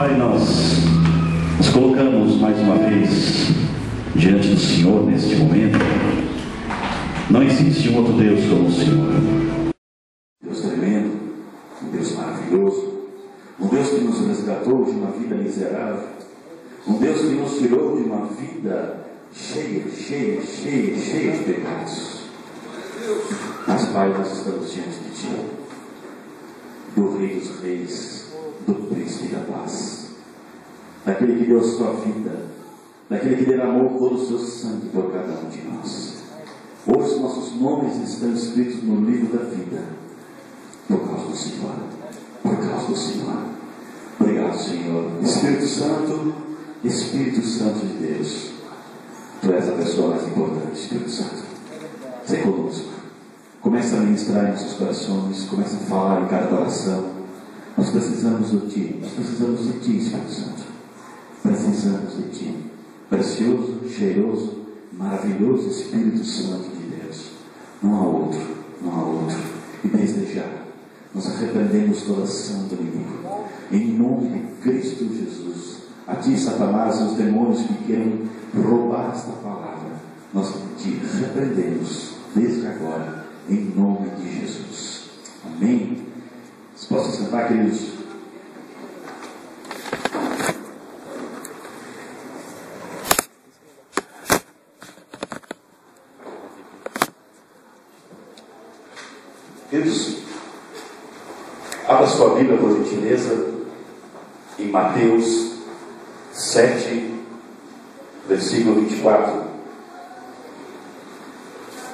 Pai, nós nos colocamos mais uma vez diante do Senhor neste momento. Não existe um outro Deus como o Senhor. Deus tremendo, um Deus maravilhoso, um Deus que nos resgatou de uma vida miserável, um Deus que nos tirou de uma vida cheia de pecados. Mas, Pai, nós estamos diante de Ti, do Rei dos Reis, do Príncipe da Paz, daquele que deu a sua vida, daquele que derramou todo o seu sangue por cada um de nós. Hoje nossos nomes estão escritos no livro da vida, por causa do Senhor, por causa do Senhor. Obrigado, Senhor. Espírito Santo de Deus, Tu és a pessoa mais importante. Espírito Santo, sei conosco. Começa a ministrar em nossos corações, começa a falar em cada coração. Nós precisamos de Ti, Espírito Santo. Precisamos de Ti, precioso, cheiroso, maravilhoso Espírito Santo de Deus. Não há outro. E desde já, nós repreendemos toda ação do inimigo, em nome de Cristo Jesus. A Ti, Satanás, e os demônios que queiram roubar esta palavra, nós Te repreendemos desde agora, em nome de Jesus. Amém? Vocês possam sentar, queridos. Queridos, abra sua Bíblia, por gentileza, em Mateus 7, versículo 24.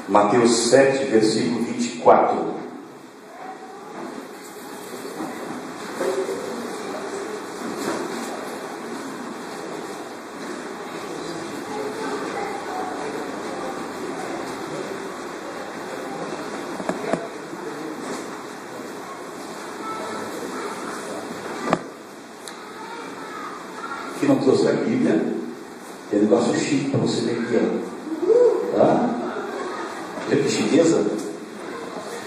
Mateus 7, versículo 24. Quem não trouxe a Bíblia, tem um negócio chique para você ver aqui, ó. Tá? Que chiqueza.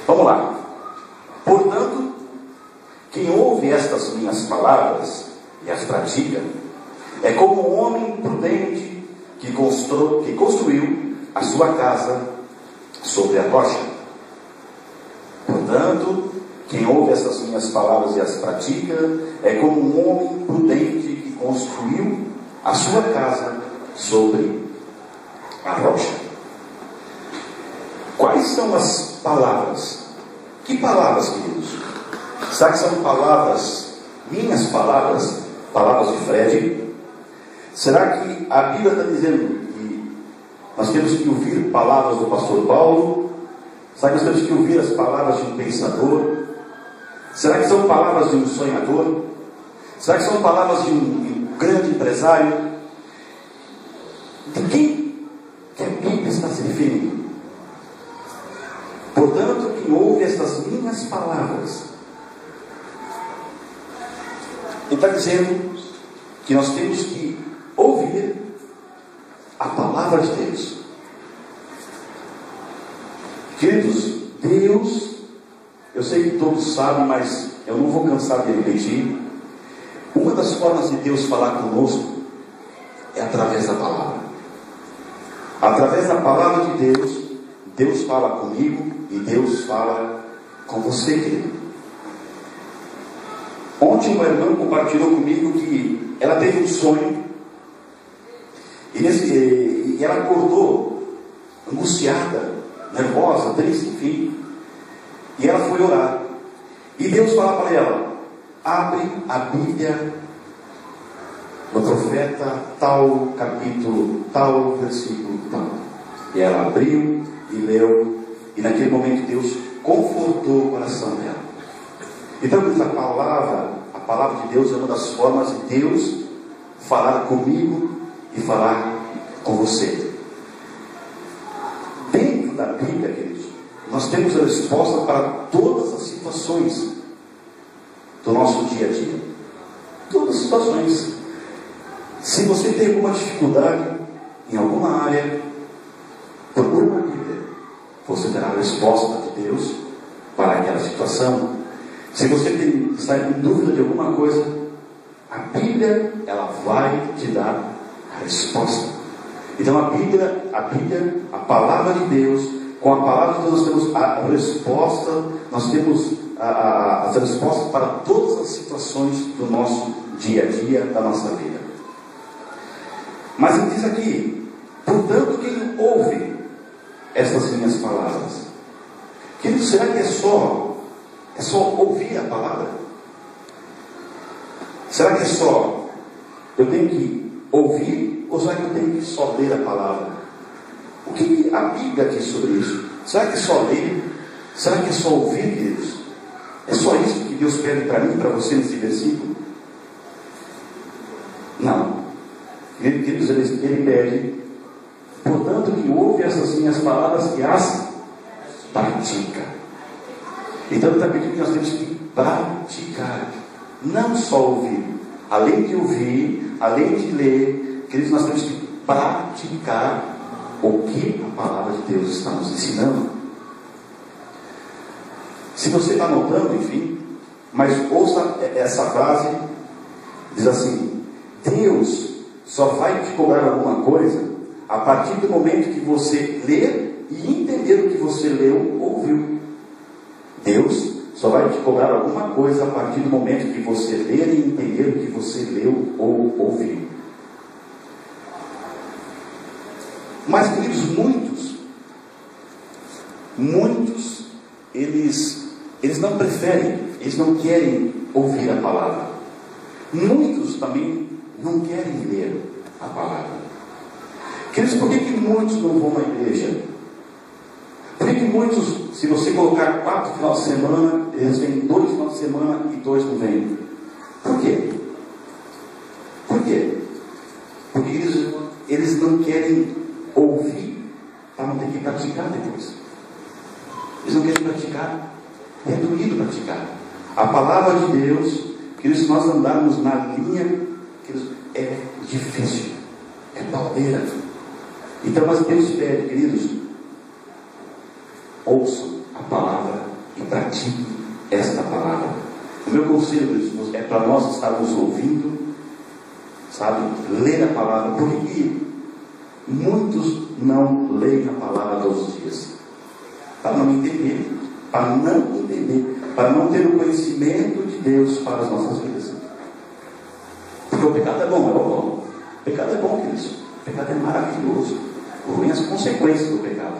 Vamos lá. Portanto, quem ouve estas minhas palavras e as pratica, é como um homem prudente que construiu a sua casa sobre a rocha. Portanto, quem ouve estas minhas palavras e as pratica, é como um homem prudente que construiu a sua casa sobre a rocha. Quais são as palavras? Que palavras, queridos? Será que são palavras, minhas palavras, palavras de Fred? Será que a Bíblia está dizendo que nós temos que ouvir palavras do pastor Paulo? Será que nós temos que ouvir as palavras de um pensador? Será que são palavras de um sonhador? Será que são palavras de um grande empresário? De quem que a Bíblia está se referindo? Portanto, quem ouve estas minhas palavras, ele está dizendo que nós temos que ouvir a palavra de Deus. Queridos, Deus, eu sei que todos sabem, mas eu não vou cansar de repetir. Uma das formas de Deus falar conosco é através da palavra. Através da palavra de Deus, Deus fala comigo e Deus fala com você, querido. Ontem uma irmã compartilhou comigo que ela teve um sonho e ela acordou angustiada, nervosa, triste, enfim. E ela foi orar. E Deus fala para ela: abre a Bíblia no profeta tal capítulo, tal versículo, tal. E ela abriu e leu, e naquele momento Deus confortou o coração dela. Então, a palavra de Deus é uma das formas de Deus falar comigo e falar com você. Dentro da Bíblia, queridos, nós temos a resposta para todas as situações do nosso dia a dia. Todas as situações. Se você tem alguma dificuldade em alguma área, procure na Bíblia. Você terá a resposta de Deus para aquela situação. Se você está em dúvida de alguma coisa, a Bíblia, ela vai te dar a resposta. Então a Bíblia, a palavra de Deus, com a palavra de Deus nós temos a resposta, nós temos as respostas para todas as situações do nosso dia a dia, da nossa vida. Mas ele diz aqui, portanto, quem ouve essas minhas palavras, querido, será que é só ouvir a palavra? Será que é só eu tenho que ouvir, ou será que eu tenho que só ler a palavra? O que a Bíblia diz sobre isso? Será que é só ler? Será que é só ouvir, queridos? É só isso que Deus pede para mim, para você nesse versículo? Não. Queridos, ele pede, portanto, que ouve essas minhas palavras e as pratica. Então ele está pedindo que nós temos que praticar, não só ouvir. Além de ouvir, além de ler, queridos, nós temos que praticar o que a palavra de Deus está nos ensinando. Se você está anotando, enfim, mas ouça essa frase, diz assim: Deus só vai te cobrar alguma coisa a partir do momento que você ler e entender o que você leu ou ouviu. Deus só vai te cobrar alguma coisa a partir do momento que você ler e entender o que você leu ou ouviu. Mas, queridos, muitos, eles não preferem, eles não querem ouvir a palavra. Muitos também não querem ler a palavra. Queridos, por que muitos não vão à igreja? Por que muitos, se você colocar 4 finais de semana, eles vêm 2 finais de semana e 2 não vêm? Por quê? Por quê? Porque eles não querem ouvir para não ter que praticar depois. Eles não querem praticar. É doído praticar. A palavra de Deus, queridos, se nós andarmos na linha, queridos, é difícil. É pauleira. Então, mas Deus pede, queridos, ouçam a palavra e pratiquem esta palavra. O meu conselho é para nós estarmos ouvindo, sabe, ler a palavra, porque muitos não leem a palavra todos os dias, para não entender, para não ter o conhecimento de Deus para as nossas vidas. Porque o pecado é bom, O pecado é bom, queridos. O pecado é maravilhoso. O ruim é as consequências do pecado.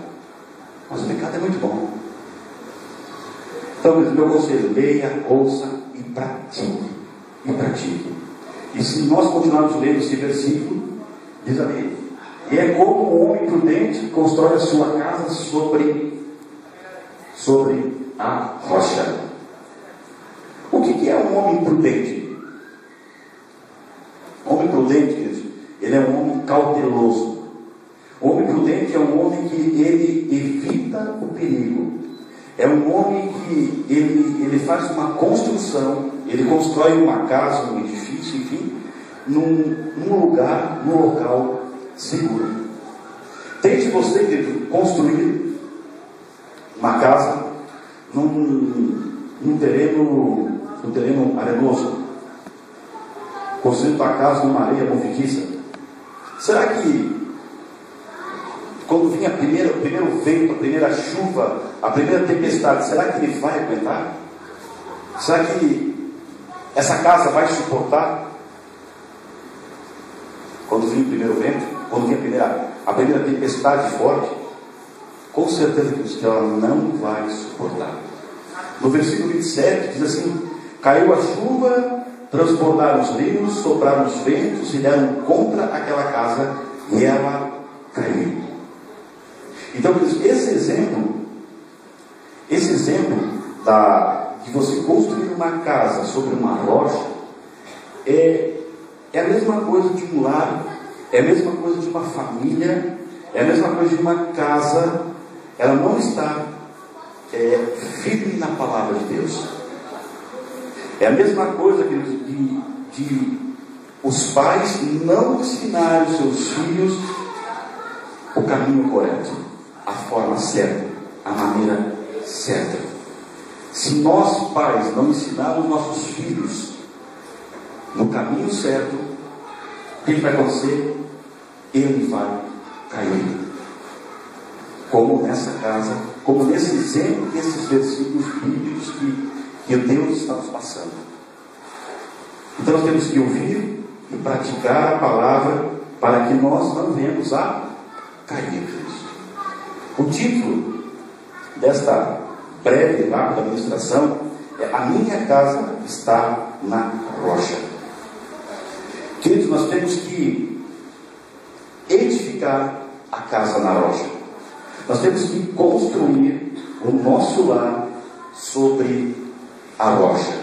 Mas o pecado é muito bom. Então, meu conselho, leia, ouça e pratique. E se nós continuarmos lendo esse versículo, diz ali: e é como um homem prudente que constrói a sua casa sobre a rocha. O que é um homem prudente? Homem prudente, queridos, ele é um homem cauteloso. O homem prudente é um homem que ele evita o perigo. É um homem que ele faz uma construção, ele constrói uma casa, um edifício, enfim, num local seguro. Tente você, querido, construir uma casa num terreno arenoso. Construir uma casa numa areia movediça. Será que quando vinha o primeiro vento, a primeira chuva, a primeira tempestade, será que ele vai aguentar? Será que essa casa vai suportar? Quando vinha o primeiro vento, quando vinha a primeira tempestade forte, com certeza que ela não vai suportar. No versículo 27 diz assim: caiu a chuva, transbordaram os rios, sopraram os ventos e deram contra aquela casa e ela caiu. Então, esse exemplo de você construir uma casa sobre uma rocha é a mesma coisa de um lar, é a mesma coisa de uma família, é a mesma coisa de uma casa. Ela não está firme na palavra de Deus. É a mesma coisa de os pais não ensinarem os seus filhos o caminho correto, a forma certa, a maneira certa. Se nós, pais, não ensinarmos nossos filhos no caminho certo, o que vai acontecer? Ele vai cair. Como nessa casa, como nesse exemplo desses versículos bíblicos que Deus está nos passando. Então nós temos que ouvir e praticar a palavra para que nós não venhamos a cair. O título desta breve e rápida ministração é: A minha casa está na rocha. Queridos, nós temos que edificar a casa na rocha. Nós temos que construir o nosso lar sobre a rocha,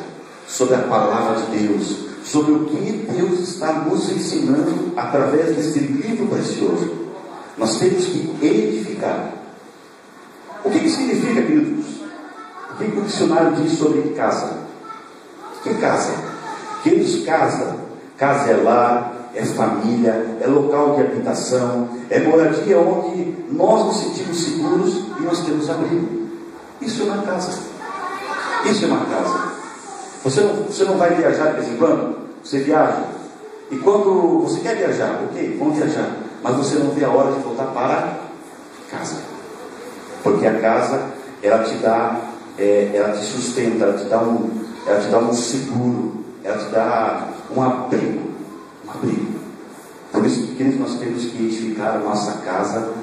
sobre a palavra de Deus, sobre o que Deus está nos ensinando através desse livro precioso. Nós temos que edificar. O que significa, queridos? O que o dicionário diz sobre casa? O que é casa? Queridos, casa é lar, é família, é local de habitação, é moradia onde nós nos sentimos seguros e nós temos abrigo. Isso é uma casa. Isso é uma casa. Você não vai viajar de vez em quando? Você viaja. E quando você quer viajar, ok, vamos viajar. Mas você não vê a hora de voltar para casa. Porque a casa, ela te dá, ela te sustenta, ela te dá um seguro, ela te dá um abrigo. Um abrigo. Por isso, queridos, nós temos que edificar a nossa casa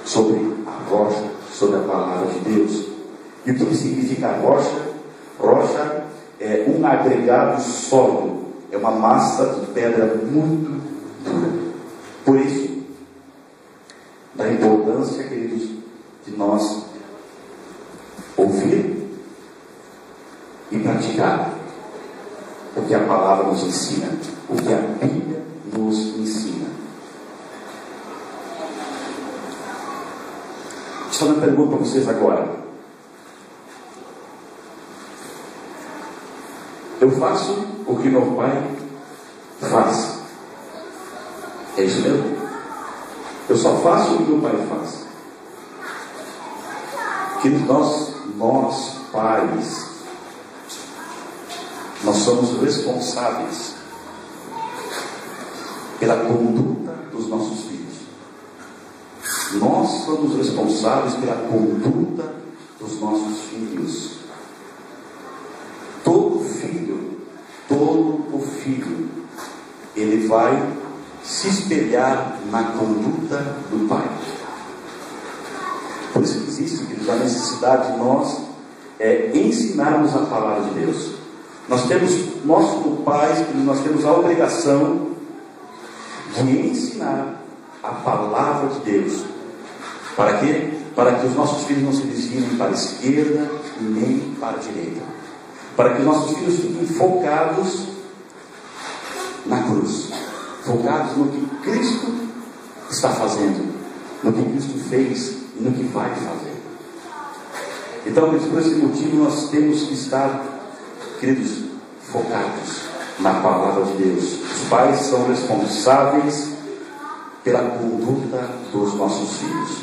sobre a rocha, sobre a palavra de Deus. E o que significa rocha? Rocha é um agregado sólido, é uma massa de pedra muito dura. Por isso, da importância, queridos, de nós ouvir e praticar o que a palavra nos ensina, o que a Bíblia nos ensina. Deixa eu fazer uma pergunta para vocês agora. Eu faço o que meu pai faz. É isso mesmo? Eu só faço o que meu pai faz. Que nós pais, nós somos responsáveis pela conduta dos nossos filhos. Nós somos responsáveis pela conduta dos nossos filhos. Todo filho, ele vai se espelhar na conduta do pai. Por isso que existe, queridos, a necessidade de nós ensinarmos a palavra de Deus. Nós como pais, nós temos a obrigação de ensinar a palavra de Deus. Para quê? Para que os nossos filhos não se desviem para a esquerda e nem para a direita. Para que os nossos filhos fiquem focados na cruz, focados no que Cristo está fazendo, no que Cristo fez e no que vai fazer. Então, por esse motivo, nós temos que estar, queridos, focados na palavra de Deus. Os pais são responsáveis pela conduta dos nossos filhos.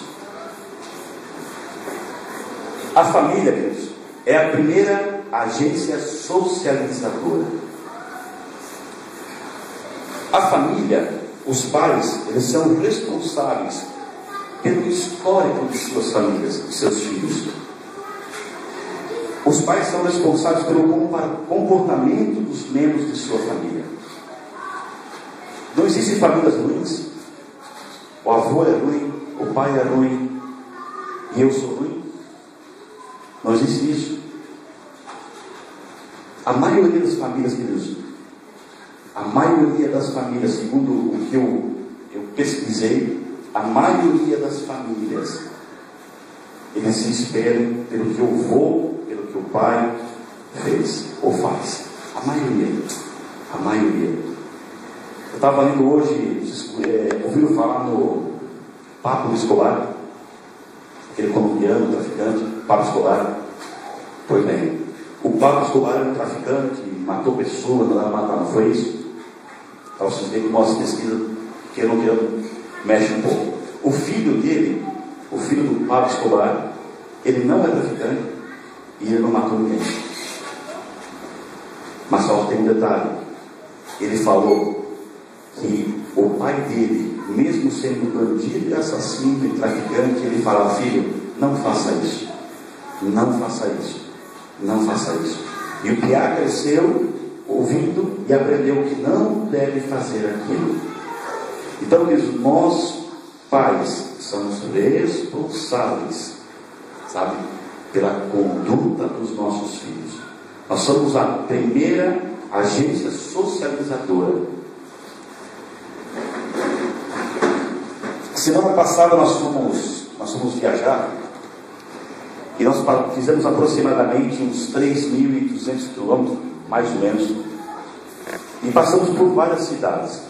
A família, queridos, é a primeira agência socializadora. A família, os pais, eles são responsáveis pelo histórico de suas famílias, de seus filhos. Os pais são responsáveis pelo comportamento dos membros de sua família. Não existem famílias ruins. O avô é ruim, o pai é ruim e eu sou ruim. Não existe isso. A maioria das famílias, queridos, a maioria das famílias, segundo o que eu pesquisei, a maioria das famílias, eles se espelham pelo que o avô, pelo que o pai fez ou faz. A maioria. Eu estava lendo hoje, ouviram falar no Pablo Escobar, aquele colombiano, traficante, Pablo Escobar. Pois bem, o Pablo Escobar era um traficante, matou pessoas, não matar, não foi isso? Então vocês veem que mostra pesquisa, que eu não quero, mexe um pouco. O filho dele, o filho do Pablo Escobar, ele não é traficante e ele não matou ninguém. Mas só tem um detalhe: ele falou que o pai dele, mesmo sendo bandido, assassino e traficante, ele falava: filho, não faça isso, não faça isso, não faça isso. E o Piá cresceu ouvindo e aprendeu que não deve fazer aquilo. Então, nós, pais, somos responsáveis, sabe, pela conduta dos nossos filhos. Nós somos a primeira agência socializadora. Semana passada nós fomos viajar e nós fizemos aproximadamente uns 3.200 quilômetros, mais ou menos, e passamos por várias cidades.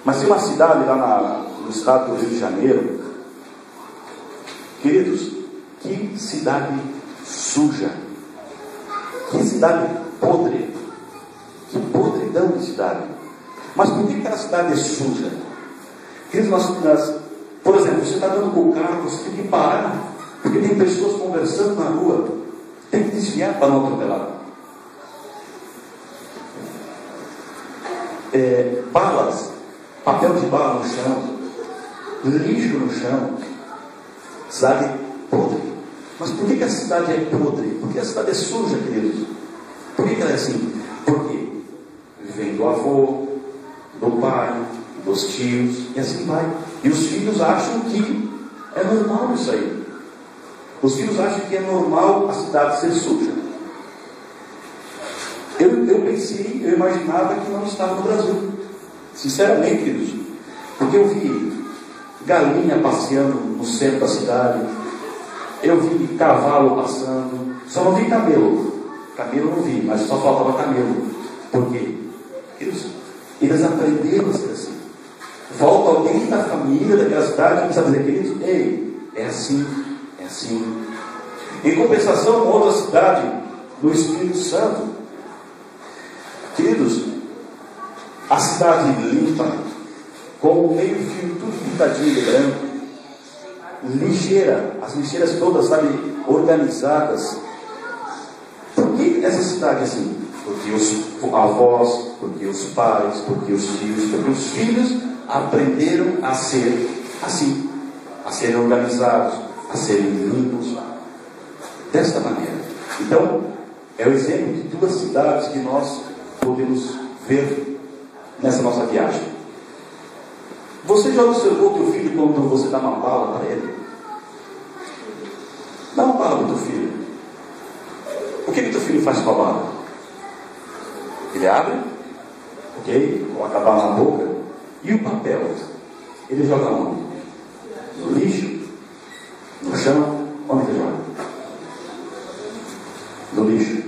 Mas tem uma cidade lá no estado do Rio de Janeiro, queridos, que cidade suja, que cidade podre, que podridão de cidade. Mas por que aquela cidade é suja? Queridos, por exemplo, você está andando com o carro, você tem que parar, porque tem pessoas conversando na rua, tem que desviar para não atropelar. Balas, papel de bala no chão, lixo no chão, cidade podre. Mas por que a cidade é podre? Por que a cidade é suja, queridos? Por que ela é assim? Porque vem do avô, do pai, dos tios, e assim vai. E os filhos acham que é normal isso aí. Os filhos acham que é normal a cidade ser suja. Eu imaginava que não estava no Brasil. Sinceramente, queridos. Porque eu vi galinha passeando no centro da cidade. Eu vi cavalo passando. Só não vi camelo. Camelo não vi, mas só faltava camelo. Por quê? Eles aprenderam a ser assim. Volta alguém da família, daquela cidade, que precisa dizer: queridos, ei, é assim, é assim. Em compensação, uma outra cidade, do Espírito Santo, queridos, a cidade limpa, com o meio-fio tudo pintadinho de branco, ligeira, as lixeiras todas, sabe, organizadas. Por que essa cidade é assim? Porque os avós, porque os pais, porque os filhos, porque os filhos aprenderam a ser assim, a serem organizados, a serem limpos, desta maneira. Então, é o exemplo de duas cidades que nós podemos ver nessa nossa viagem. Você já observou teu filho quando você dá uma bala para ele? Dá uma bala para o teu filho. O que teu filho faz com a bala? Ele abre, ok? Coloca a bala na boca. E o papel? Ele joga onde? No lixo? No chão? Onde ele joga? No lixo.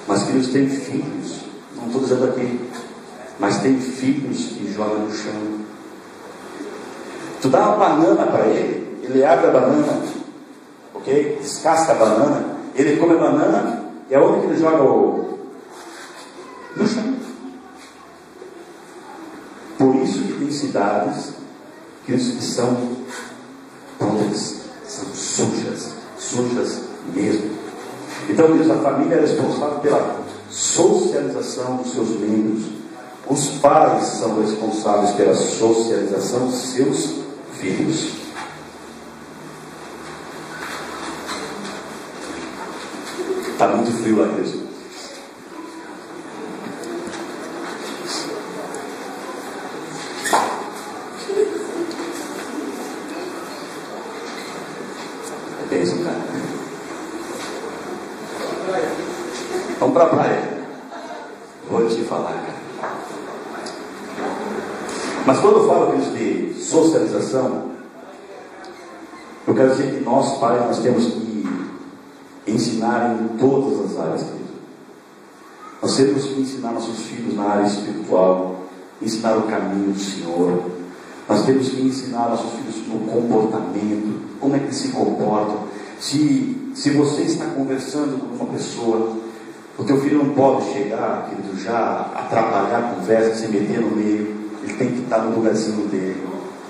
Mas filhos têm filhos, não estou dizendo aqui, mas tem filhos que jogam no chão. Tu dá uma banana para ele, ele abre a banana, ok? Descasca a banana, ele come a banana, e aonde que ele joga no chão. Por isso que tem cidades que são podres, são sujas mesmo. Então, Deus, a família é responsável pela socialização dos seus membros. Os pais são responsáveis pela socialização dos seus filhos. Está muito frio lá, Deus. É bênção, cara. Vamos para a praia. Vou te falar, cara. Mas quando eu falo de socialização, eu quero dizer que nós, pais, nós temos que ensinar em todas as áreas, querido. Nós temos que ensinar nossos filhos na área espiritual, ensinar o caminho do Senhor. Nós temos que ensinar nossos filhos no comportamento, como é que se comportam. Se você está conversando com uma pessoa, o teu filho não pode chegar, querido, já atrapalhar a conversa, se meter no meio. Ele tem que estar no lugarzinho dele,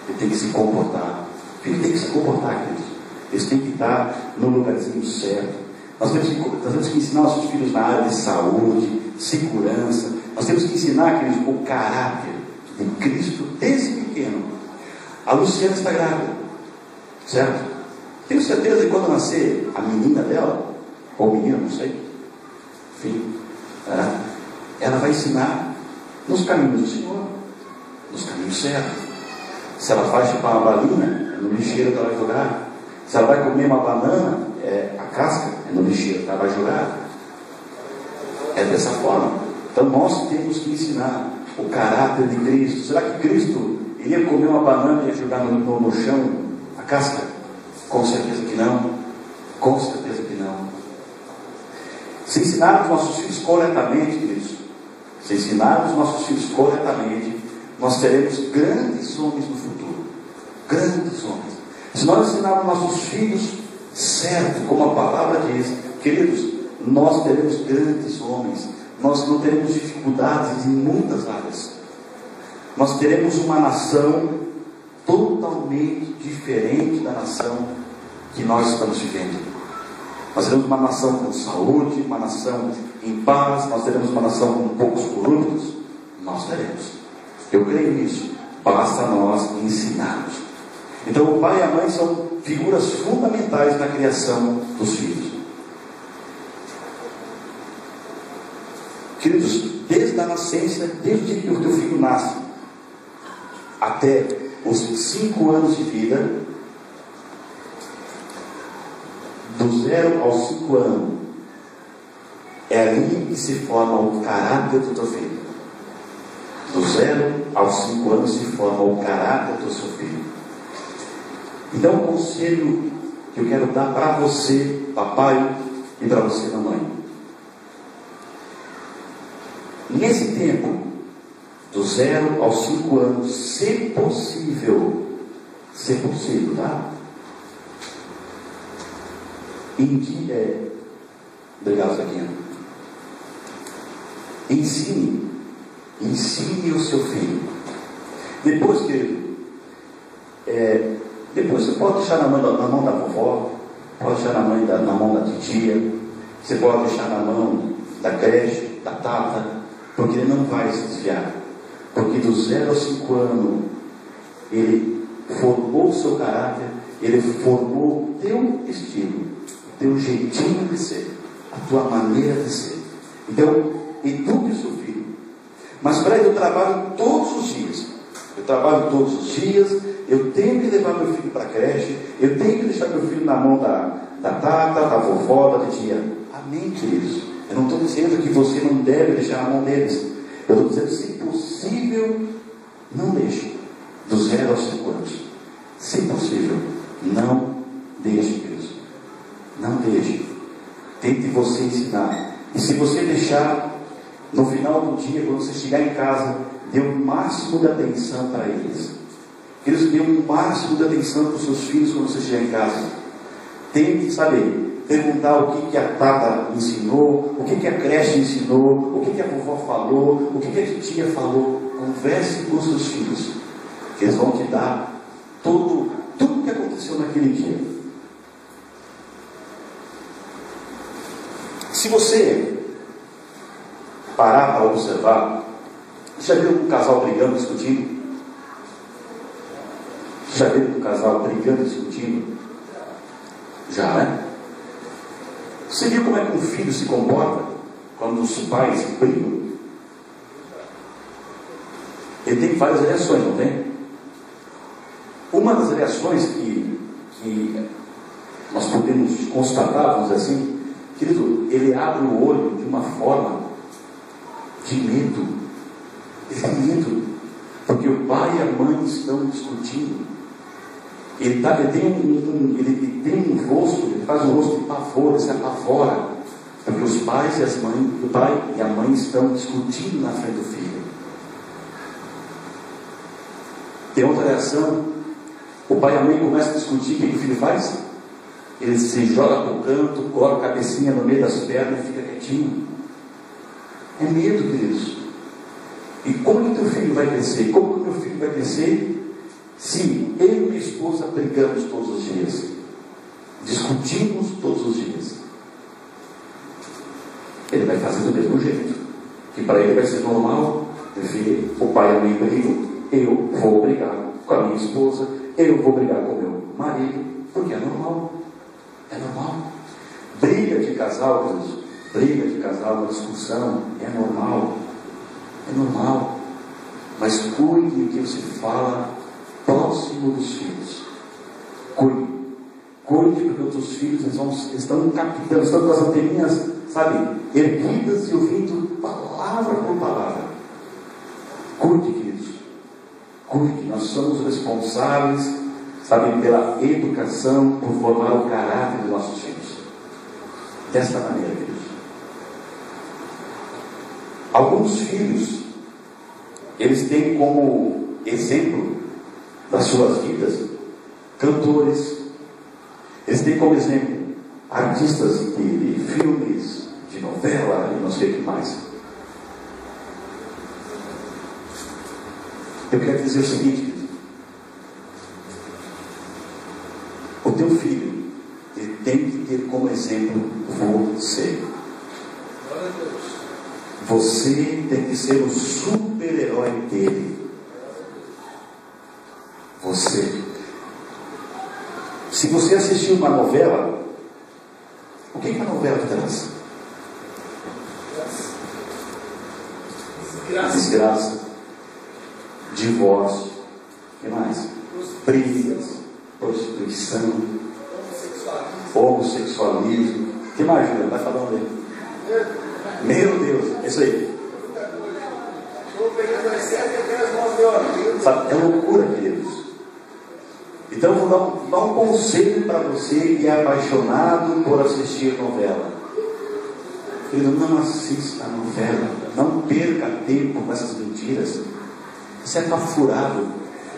ele tem que se comportar. O filho tem que se comportar, querido. Eles têm que estar no lugarzinho certo. Nós temos que ensinar nossos filhos na área de saúde, segurança. Nós temos que ensinar, queridos, o caráter de Cristo desde pequeno. A Luciana está grávida, certo? Tenho certeza que quando nascer a menina dela, ou o menino, não sei, enfim, ela vai ensinar nos caminhos do Senhor, nos caminhos certos. Se ela vai chupar uma balinha, é no lixeiro que ela vai jogar. Se ela vai comer uma banana, a casca é no lixeiro que ela vai jogar. É dessa forma. Então nós temos que ensinar o caráter de Cristo. Será que Cristo iria comer uma banana e ia jogar no chão a casca? Com certeza que não. Com certeza que não. Se ensinarmos nossos filhos corretamente, queridos, se ensinarmos nossos filhos corretamente, nós teremos grandes homens no futuro. Grandes homens. Se nós ensinarmos nossos filhos certo, como a palavra diz, queridos, nós teremos grandes homens. Nós não teremos dificuldades em muitas áreas. Nós teremos uma nação totalmente diferente da nação que nós estamos vivendo. Nós teremos uma nação com saúde, uma nação em paz, nós teremos uma nação com poucos corruptos. Nós teremos. Eu creio nisso. Basta nós ensinarmos. Então o pai e a mãe são figuras fundamentais na criação dos filhos. Queridos, desde a nascença, desde que o teu filho nasce, até os 5 anos de vida, do 0 aos 5 anos, é ali que se forma o caráter do teu filho. Do 0 aos 5 anos se forma o caráter do seu filho. Então, o conselho que eu quero dar para você, papai, e para você, mamãe. Nesse tempo, do 0 aos 5 anos, se possível, tá? Obrigado, Zaquinha. Ensine o seu filho. Depois, querido, depois você pode deixar na mão da vovó, pode deixar na mão da titia, você pode deixar na mão da creche, da tata, porque ele não vai se desviar. Porque do 0 aos 5 anos, ele formou o seu caráter, ele formou o teu estilo, o teu jeitinho de ser, a tua maneira de ser. Então, eduque o seu filho. Mas para ele eu trabalho todos os dias. Eu tenho que levar meu filho para a creche, eu tenho que deixar meu filho na mão da tata, da vovó, da tia. Amém, queridos? Eu não estou dizendo que você não deve deixar na mão deles. Eu estou dizendo, se possível, não deixe. Do 0 aos 5 anos. Se possível, não deixe, queridos. Não deixe. Tente você ensinar. E se você deixar, no final do dia, quando você chegar em casa, dê o máximo de atenção para eles. Eles dê o máximo de atenção para os seus filhos quando você chegar em casa. Tente saber, perguntar o que a tata ensinou, o que a creche ensinou, o que a vovó falou, o que a titia falou. Converse com os seus filhos, que eles vão te dar tudo o que aconteceu naquele dia. Se você parar para observar, já viu um casal brigando, discutindo? Já viu um casal brigando, discutindo? Já, né? Você viu como é que um filho se comporta quando os pais brigam? Ele tem várias reações, não tem? Uma das reações que nós podemos constatar, vamos dizer assim, querido, ele abre o olho de uma forma de medo. Ele tem medo, porque o pai e a mãe estão discutindo. Ele tem um rosto, ele faz um rosto de pavor, ele se apavora, porque os pais e o pai e a mãe estão discutindo na frente do filho. Tem outra reação, o pai e a mãe começam a discutir, o que o filho faz? Ele se joga para o canto, coloca a cabecinha no meio das pernas e fica quietinho. É medo, queridos. E como que teu filho vai crescer? Como que o meu filho vai crescer se eu e minha esposa brigamos todos os dias? Discutimos todos os dias. Ele vai fazer do mesmo jeito. que para ele vai ser normal ver o pai e a mãe brigam. Eu vou brigar com a minha esposa, eu vou brigar com o meu marido, porque é normal. É normal. Briga de casal, Deus, briga de casal, uma discussão, é normal. É normal. Mas cuide do que você fala próximo dos filhos. Cuide. Cuide, porque os teus filhos estão captando, estão com as anteninhas, sabe, erguidas e ouvindo palavra por palavra. Cuide, queridos. Cuide. Nós somos responsáveis, sabe, pela educação, por formar o caráter dos nossos filhos. Desta maneira, queridos. Alguns filhos, eles têm como exemplo das suas vidas cantores. Eles têm como exemplo artistas de filmes, de novela e não sei o que mais. Eu quero dizer o seguinte: o teu filho, ele tem que ter como exemplo você. Você tem que ser o super-herói dele. Você. Se você assistir uma novela, o que a novela traz? Desgraça, divórcio, o que mais? Brigas, prostituição, homossexualismo. O que mais, Juliano? Vai falando aí. Meu Deus, é isso aí. Sabe, é loucura, queridos. Então eu vou dar um conselho para você que é apaixonado por assistir novela. Querido, não assista a novela. Não perca tempo com essas mentiras. Isso é furado.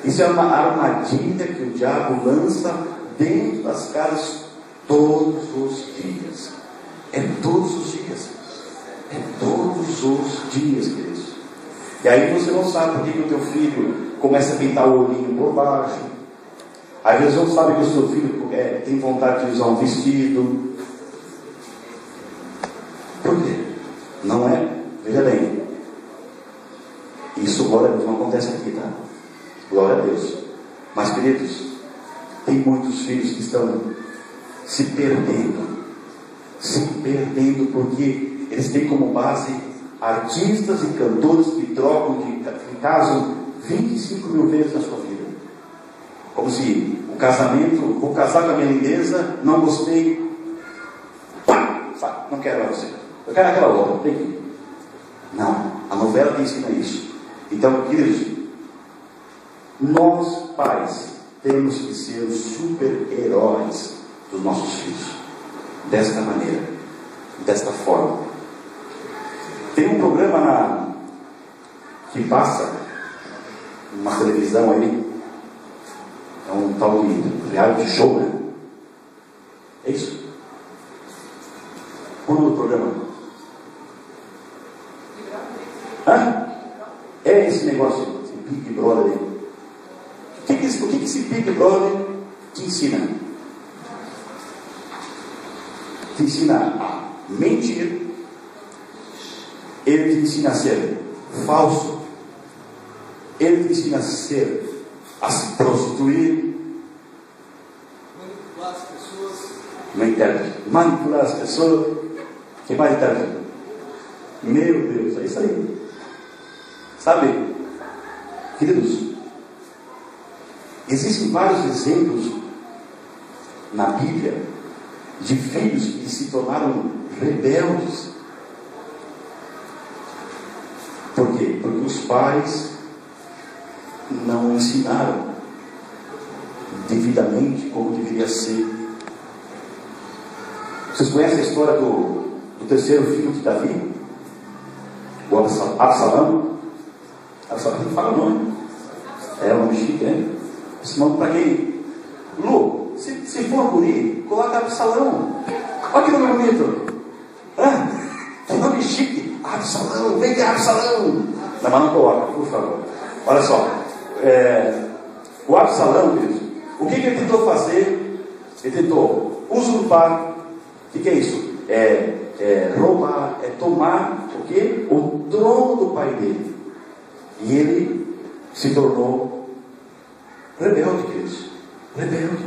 Isso é uma armadilha que o diabo lança dentro das casas todos os dias. É todos os dias. É todos os dias, queridos. E aí você não sabe por que o teu filho começa a pintar o olhinho por baixo. Às vezes não sabe que o seu filho tem vontade de usar um vestido. Por quê? Não é? Veja bem. Isso, glória a Deus, não acontece aqui, tá? Glória a Deus. Mas, queridos, tem muitos filhos que estão se perdendo. Se perdendo porque eles têm como base artistas e cantores que trocam, que casam 25 mil vezes na sua vida. Como se o casamento, vou casar com a minha lindeza, não gostei, pá, sabe, não quero mais você, eu quero aquela outra, tem que ir. Não, a novela te ensina isso. Então, queridos, nós pais temos que ser os super-heróis dos nossos filhos, desta maneira, desta forma. Tem um programa que passa numa televisão aí, é um tal de reality show, né? É isso? Qual é o nome do programa? Hã? É esse negócio, esse Big Brother aí. O que esse Big Brother te ensina? Te ensina a mentir. Ele te ensina a ser falso. Ele te ensina a se prostituir. Manipular as pessoas. Manipular as pessoas. O que mais está? Meu Deus, é isso aí. Sabe, queridos, existem vários exemplos na Bíblia de filhos que se tornaram rebeldes. Por quê? Porque os pais não ensinaram devidamente como deveria ser. Vocês conhecem a história do terceiro filho de Davi? O Absalão? Absalão, não fala o nome. É um nome chique, né? Esse nome para quem? Lu, se for guri, coloca Absalão. Olha que nome bonito. Que nome chique. Absalão, vem cá, Absalão. Não, mas não coloca, por favor. Olha só. O Absalão, queridos, o que ele tentou fazer? Ele tentou usurpar. O que é isso? Roubar, tomar o quê? O no trono do pai dele. E ele se tornou rebelde, queridos. Rebelde.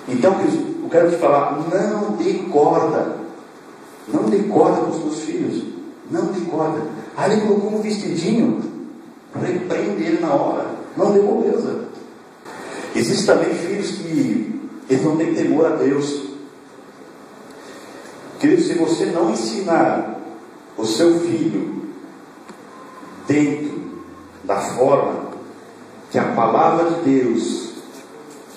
Então, queridos, eu quero te falar, não dê corda. Não dê corda para os seus filhos. Não dê corda. Aí ele colocou um vestidinho. Repreende ele na hora. Não dê moleza. Existem também filhos que eles não têm temor a Deus. Querido, se você não ensinar o seu filho dentro da forma que a palavra de Deus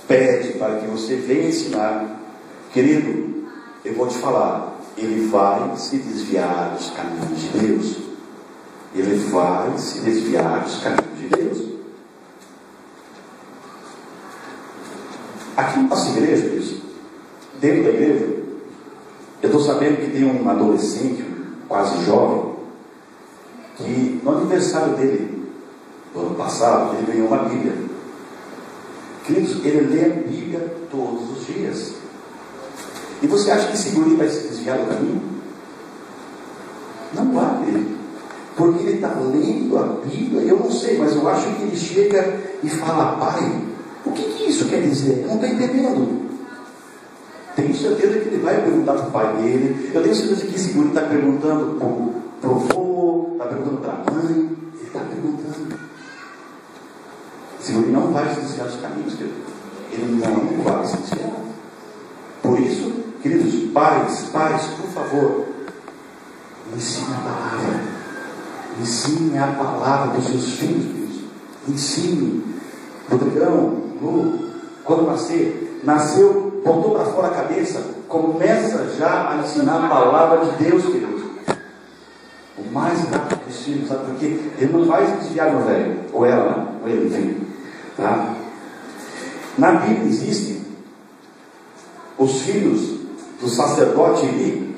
pede para que você venha ensinar, querido, eu vou te falar, ele vai se desviar dos caminhos de Deus. Ele vai se desviar dos caminhos de Deus. Aqui na nossa igreja, isso, dentro da igreja, eu estou sabendo que tem um adolescente, quase jovem, que no aniversário dele, do ano passado, ele ganhou uma Bíblia. Queridos, ele lê a Bíblia todos os dias. E você acha que esse guri vai se desviar do caminho? Não vai, querido. Porque ele está lendo a Bíblia, eu não sei, mas eu acho que ele chega e fala: pai, o que isso quer dizer? Eu não estou entendendo. Tenho certeza que ele vai perguntar para o pai dele. Eu tenho certeza que esse guri está perguntando para o avô, está perguntando para a mãe. Ele está perguntando. Esse guri não vai se desviar dos caminhos, querido. Ele não vai se desviar. Por isso, queridos, pais, por favor, ensine a palavra. Ensine a palavra para os seus filhos, queridos. Ensine. Rodrigão, Lu, quando nasceu, botou para fora a cabeça, começa já a ensinar a palavra de Deus, queridos. O mais rápido possível, sabe por quê? Ele não vai se desviar do velho, ou ela, né? Ou ele, enfim. Tá? Na Bíblia existem os filhos do sacerdote Eli.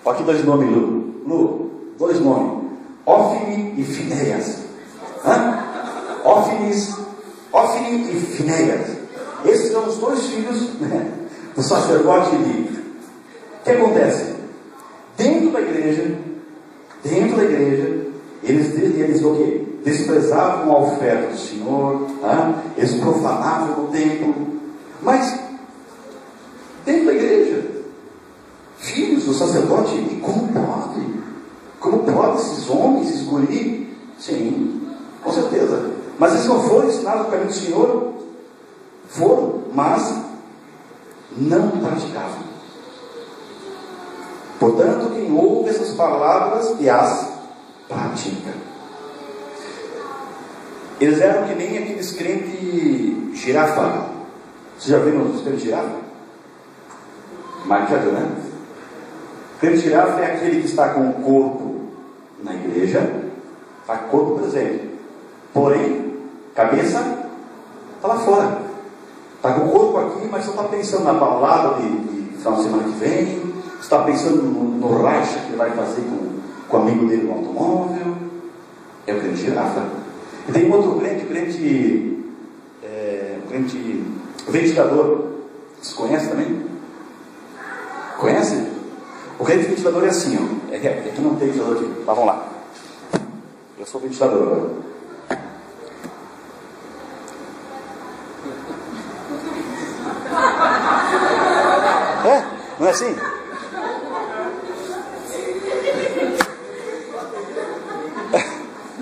Olha aqui dois nomes, Lu, dois nomes: Ófine e Finéias. Ófine e Finéias. Esses são os dois filhos, né, do sacerdote Eli. O que acontece? Dentro da igreja, eles o quê? Desprezavam a oferta do Senhor, eles profanavam o templo. Mas dentro da igreja, filhos do sacerdote Eli, como pode? Como pode esses homens, esses guri? Sim, com certeza. Mas eles não foram ensinados o caminho do Senhor? Foram, mas não praticavam. Portanto, quem ouve essas palavras e as pratica. Eles eram que nem aqueles crentes girafa. Vocês já viram os crentes girafa? Marcado, né? O crente girafa é aquele que está com o corpo na igreja, está com o corpo presente, porém, cabeça está lá fora. Está com o corpo aqui, mas só está pensando na palavra de final de semana que vem, está pensando no racha que ele vai fazer com o amigo dele no automóvel. É o crente girafa. E tem um outro crente, o ventilador. Vocês conhecem também? Conhece? O crente ventilador é assim, ó. É que não tem ventilador aqui. Mas vamos lá. Eu sou ventilador agora. Não é assim?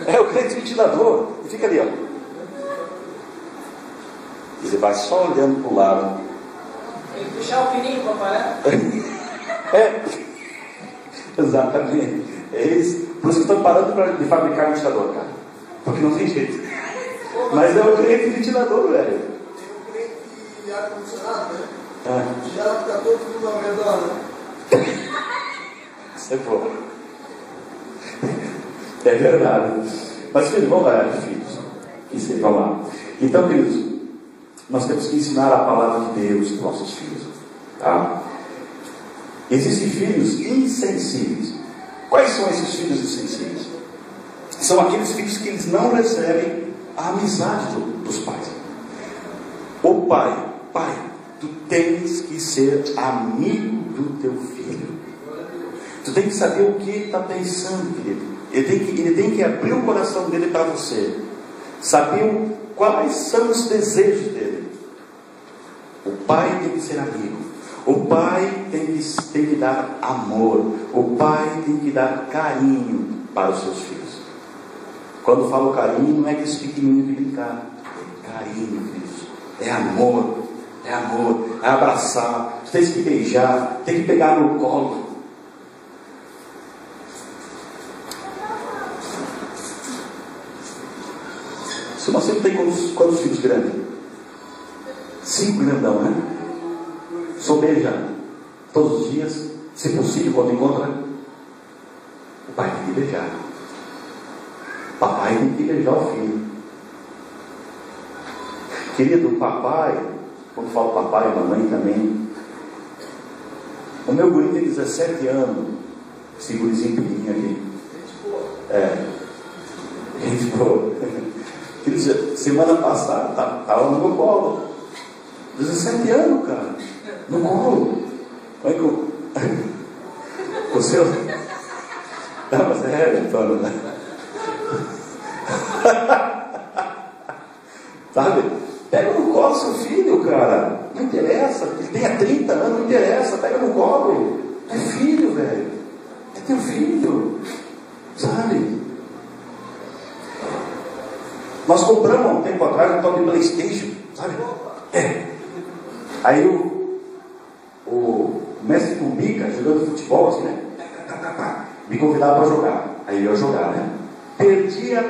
É o crente ventilador. E fica ali, ó. Ele vai só olhando para o lado. Tem que puxar o pininho para parar. Exatamente. É isso. Por isso que estão parando de fabricar ventilador, cara. Porque não tem jeito. Mas é o crente ventilador, velho. Tem um crente de ar-condicionado, né? É. Já fica todo mundo ao redor, né? Isso é bom. É verdade. Mas, filhos, vamos lá, filhos. Isso, vamos lá. Então, queridos, nós temos que ensinar a palavra de Deus para os nossos filhos. Tá? Existem filhos insensíveis. Quais são esses filhos insensíveis? São aqueles filhos que eles não recebem a amizade dos pais. O pai, tu tens que ser amigo do teu filho. Tu tem que saber o que ele está pensando, querido. Ele tem que abrir o coração dele para você, saber quais são os desejos dele. O pai tem que ser amigo, o pai tem que dar amor, o pai tem que dar carinho para os seus filhos. Quando falo carinho, não é que esse pequenininho de brincar, é carinho, filhos, é amor, é abraçar, você tem que beijar, tem que pegar no colo. Se você tem quantos filhos grandes? 5 grandão, né? Só beija todos os dias, se possível, quando encontra. O pai tem que beijar. O papai tem que beijar o filho. Querido, o papai, quando falo papai e mamãe também, o meu guri tem 17 anos, esse gurizinho pequenininho aqui. Gente boa. Semana passada estava no meu colo. 17 anos, cara. No colo. Como é que o seu. Não, mas é, Antônio, né? Sabe? Pega no colo seu filho, cara. Não interessa. Ele tenha 30 anos, não interessa. Pega no colo. É filho, velho. É teu filho. Sabe? Nós compramos há um tempo atrás um tal de PlayStation, sabe? Aí o mestre Cumbica, jogando futebol, assim, né? Me convidava para jogar. Aí eu ia jogar, né? Perdia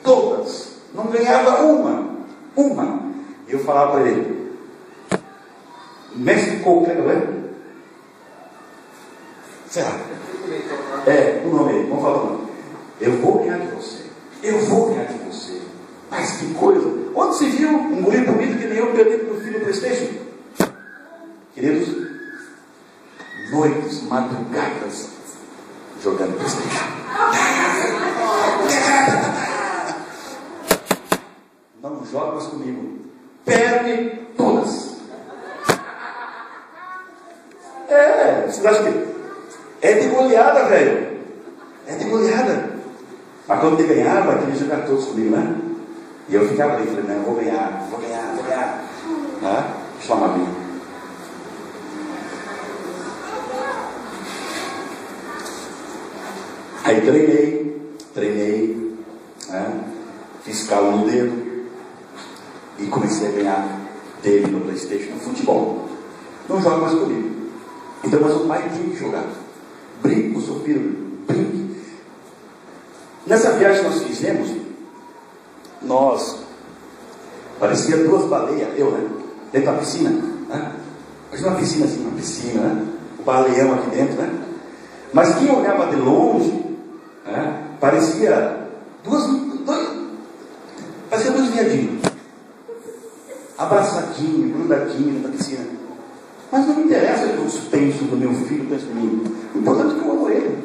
todas. Não ganhava uma. E eu falava para ele: mestre qualquer, não é? Será? O nome, vamos falar o nome. Eu vou ganhar de você. Mas que coisa! Onde se viu um guri bonito que nem eu perder para o filho do PlayStation? Queridos, noites, madrugadas, jogando PlayStation. Não joga mais comigo. Perde todas. Você acha que é de goleada, velho? É de goleada. Mas quando ele ganhava, queria jogar todos comigo, né? E eu ficava ali, falei, não, eu vou ganhar. Né? Chama a mim. Aí treinei, né? Fiz calo no dedo e comecei a ganhar dele no PlayStation, no futebol. Não joga mais comigo. Então, mas o pai tem que jogar. Brinque com o seu filho, brinque. Nessa viagem que nós fizemos, parecia 2 baleias, né? Dentro da piscina, né? Mas uma piscina assim, né? O baleião aqui dentro, né? Mas quem olhava de longe, né? Parecia dois viadinhos, abraçadinho, grudadinho na piscina. Mas não me interessa o que eu penso do meu filho, penso de mim. O importante é que eu amo ele.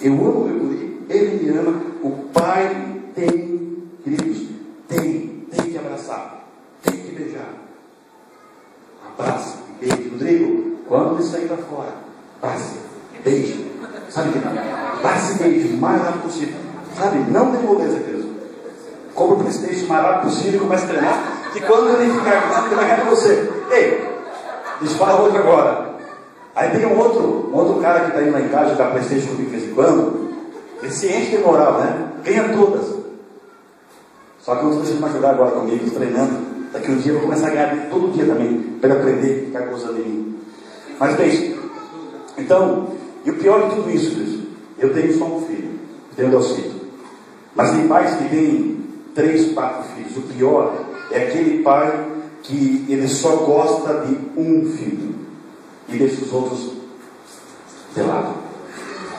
Eu amo meu guri, ele me ama. O pai tem, queridos, tem que abraçar, tem que beijar. Abraça, beijo. Rodrigo, quando ele sair para fora, abraça, beijo. Sabe o que? Abraça e beijo, o mais rápido possível. Sabe? Não tem moleza, queridos. Compra o PlayStation o mais rápido possível e começa a treinar. Que quando ele ficar grande, ele vai ganhar de você. Ei, dispara outro agora. Aí tem um outro cara que está indo lá em casa jogar PlayStation comigo de vez em quando. Ele se enche de moral, né? Ganha todas. Só que eu não estou deixando mais jogar agora comigo, treinando. Daqui um dia eu vou começar a ganhar todo dia também, para aprender a ficar gozando de mim. Mas bem, então, e o pior de tudo isso, Deus, eu tenho só um filho, tenho 2 filhos. Mas tem pais que têm 3, 4 filhos. O pior é aquele pai que ele só gosta de um filho e deixa os outros de lado.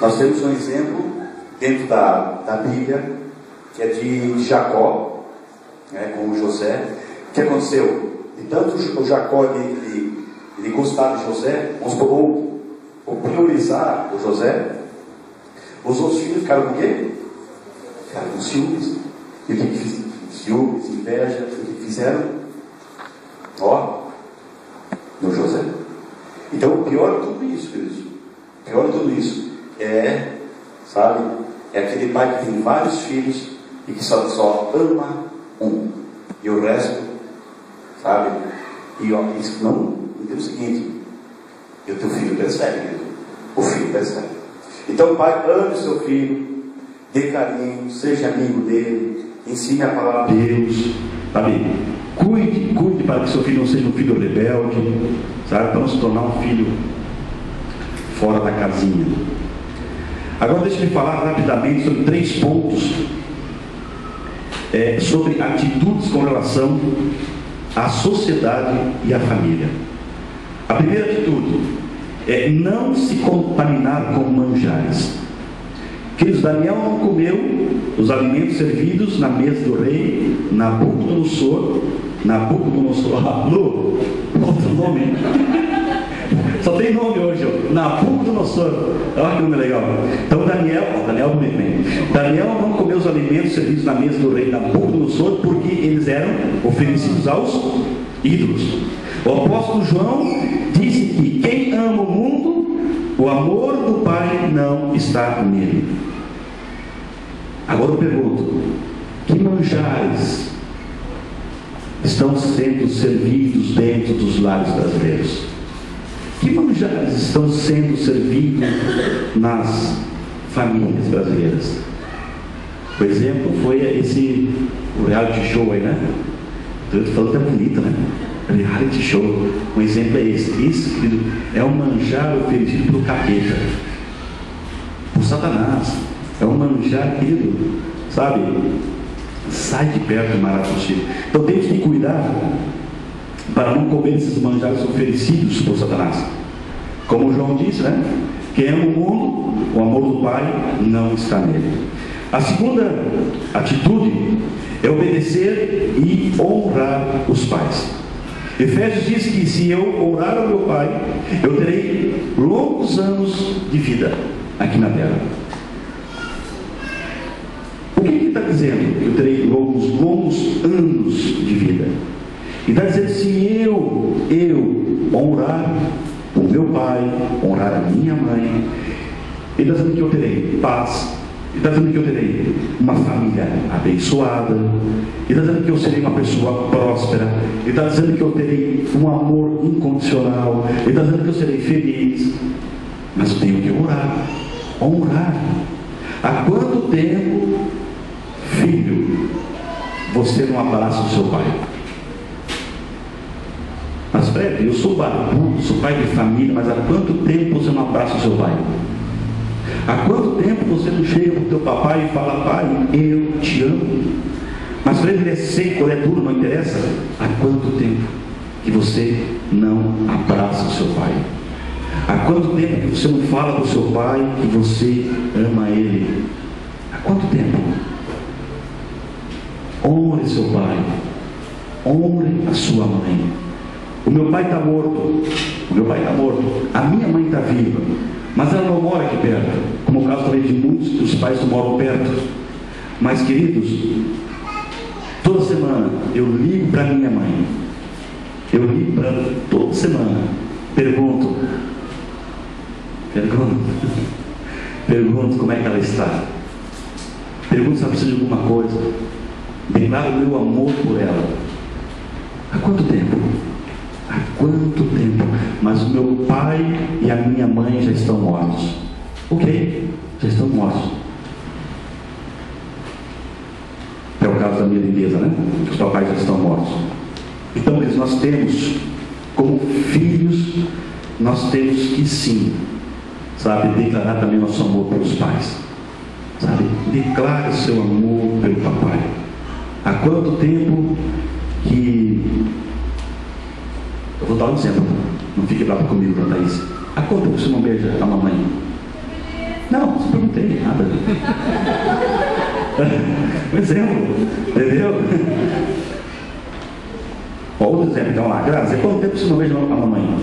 Nós temos um exemplo dentro da Bíblia, que é de Jacó, né, com José. O que aconteceu? E tanto o Jacó ele gostava de José, vamos priorizar o José, os outros filhos ficaram com o quê? Ficaram com ciúmes. E o que fizeram? Ciúmes, inveja, o que fizeram? No José. Então o pior de tudo isso, queridos, o pior de tudo isso é, sabe, é aquele pai que tem vários filhos e que só ama um, e o resto, sabe? E ó, isso não entende o seguinte: e o teu filho persegue, o filho persegue. Então, pai, ame o seu filho, dê carinho, seja amigo dele, ensine a palavra de Deus, sabe? Cuide para que seu filho não seja um filho rebelde, sabe? Para não se tornar um filho fora da casinha. Agora deixa eu falar rapidamente sobre 3 pontos sobre atitudes com relação à sociedade e à família. A primeira atitude é não se contaminar com manjares. Queridos, Daniel não comeu os alimentos servidos na mesa do rei Nabucodonosor, outro nome, só tem nome hoje, Nabucodonosor, olha que nome legal. Então Daniel não comeu os alimentos servidos na mesa do rei Nabucodonosor, porque eles eram oferecidos aos ídolos. O apóstolo João disse que quem ama o mundo, o amor do Pai não está nele. Agora eu pergunto: que manjares estão sendo servidos dentro dos lares brasileiros? Que manjares estão sendo servidos nas famílias brasileiras? O exemplo foi o reality show aí, né? Estou falando que é bonito, né? Reality show. Um exemplo é esse. Isso, querido, é um manjar oferecido pelo capeta, por Satanás. É um manjar, querido, sabe? Sai de perto do maravilhoso. Então temos que cuidar para não comer esses manjares oferecidos por Satanás. Como João disse, né? Quem ama o mundo, o amor do Pai não está nele. A segunda atitude é obedecer e honrar os pais. Efésios diz que se eu honrar o meu pai, eu terei longos anos de vida aqui na terra. O que ele está dizendo? Eu terei longos anos de vida. E está dizendo: se eu honrar o meu pai, honrar a minha mãe, ele está dizendo que eu terei paz. Ele está dizendo que eu terei uma família abençoada. Ele está dizendo que eu serei uma pessoa próspera. Ele está dizendo que eu terei um amor incondicional. Ele está dizendo que eu serei feliz. Mas eu tenho que honrar. Há quanto tempo, filho, você não abraça o seu pai? Mas Fred, eu sou barbudo, sou pai de família, mas há quanto tempo você não abraça o seu pai? Há quanto tempo você não chega para o teu papai e fala: pai, eu te amo? Mas Fred, ele é seco, ele é duro, não interessa. Há quanto tempo que você não abraça o seu pai? Há quanto tempo que você não fala para o seu pai que você ama ele? Há quanto tempo? Honre seu pai, honre a sua mãe. O meu pai está morto, a minha mãe está viva, mas ela não mora aqui perto, como o caso também de muitos que os pais não moram perto. Mas queridos, toda semana eu ligo para minha mãe, toda semana, pergunto como é que ela está, pergunto se ela precisa de alguma coisa, declaro o meu amor por ela. Há quanto tempo? Mas o meu pai e a minha mãe já estão mortos. Ok, já estão mortos. É o caso da minha limpeza, né? Os papais já estão mortos. Então, nós temos, como filhos, nós temos que sim, sabe, declarar também nosso amor pelos pais. Sabe, declare o seu amor pelo papai. Há quanto tempo que... Eu vou dar um exemplo, não fique bravo comigo, para Thaís. Há quanto tempo você não beija a mamãe? Não perguntei nada. Um exemplo, entendeu? Outro exemplo, então lá, Graça, há quanto tempo você não beija a mamãe?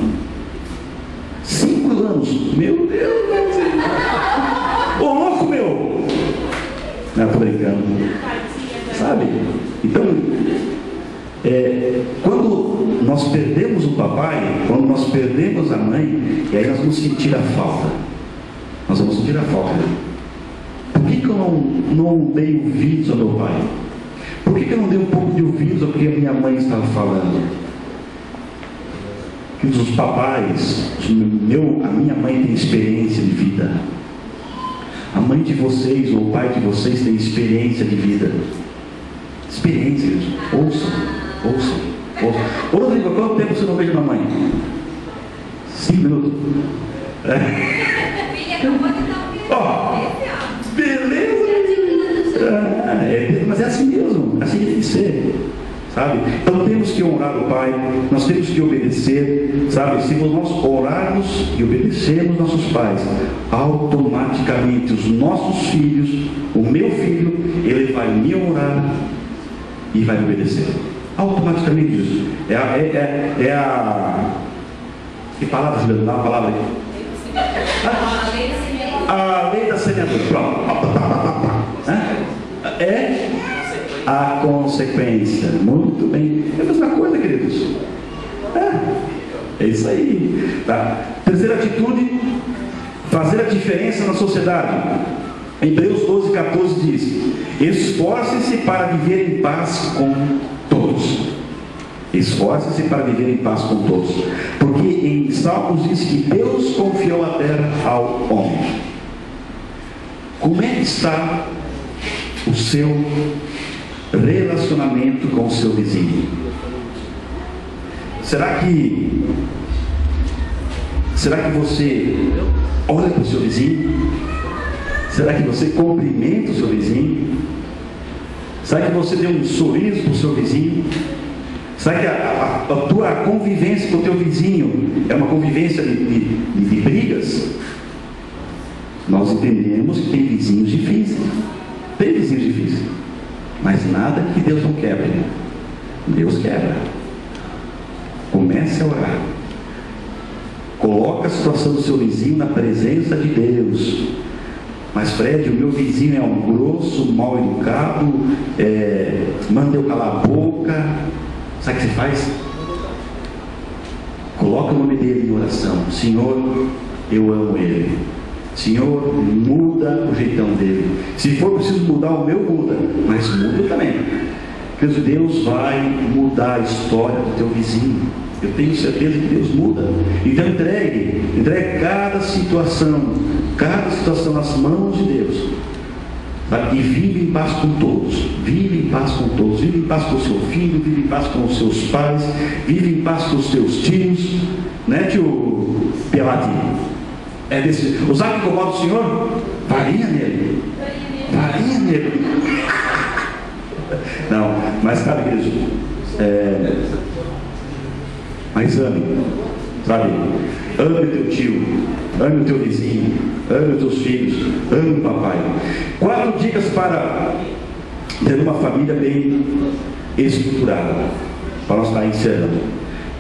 5 anos. Meu Deus, ô louco meu! Não, estou brincando. Sabe? Então, quando nós perdemos o papai, quando nós perdemos a mãe, e aí nós vamos sentir a falta. Por que eu não dei ouvidos ao meu pai? Por que eu não dei um pouco de ouvidos ao que a minha mãe estava falando? Que os papais, a minha mãe tem experiência de vida. A mãe de vocês ou o pai de vocês tem experiência de vida. Experiência, ouçam. Ô Rodrigo, quanto tempo você não veio na mãe? 5 minutos. Beleza! Mas é assim mesmo, assim tem que ser, sabe? Então temos que honrar o Pai, nós temos que obedecer, sabe? Se nós orarmos e obedecermos nossos pais, automaticamente os nossos filhos, o meu filho, ele vai me honrar e vai me obedecer. Automaticamente isso. Que palavra, Juliana? Dá uma palavra aí. A lei da semeadura. Pronto. É a consequência. Muito bem. É a mesma coisa, queridos. É isso aí. Tá. Terceira atitude: fazer a diferença na sociedade. Hebreus 12:14 diz: esforce-se para viver em paz com todos. Esforce-se para viver em paz com todos. Porque em Salmos diz que Deus confiou a terra ao homem. Como é que está o seu relacionamento com o seu vizinho? Será que você olha para o seu vizinho? Será que você cumprimenta o seu vizinho? Será que você deu um sorriso para o seu vizinho? Será que a tua convivência com o teu vizinho é uma convivência de brigas? Nós entendemos que tem vizinhos difíceis. Tem vizinhos difíceis. Mas nada que Deus não quebre. Deus quebra. Comece a orar. Coloque a situação do seu vizinho na presença de Deus. Mas Fred, o meu vizinho é um grosso, mal educado, manda eu calar a boca. Sabe o que você faz? Coloca o nome dele em oração. Senhor, eu amo ele. Senhor, muda o jeitão dele. Se for preciso mudar o meu, muda. Mas muda também. Porque Deus vai mudar a história do teu vizinho. Eu tenho certeza que Deus muda. Então entregue cada situação nas mãos de Deus. E vive em paz com todos. Vive em paz com todos. Vive em paz com o seu filho, vive em paz com os seus pais, vive em paz com os teus tios, né, tio Peladinho? O Zac incomoda o Senhor? Varinha nele. Não, mas sabe, querido, mas ame, sabe? Ame o teu tio, ame o teu vizinho, ame os teus filhos, ame o papai. 4 dicas para ter uma família bem estruturada, para nós estar encerrando.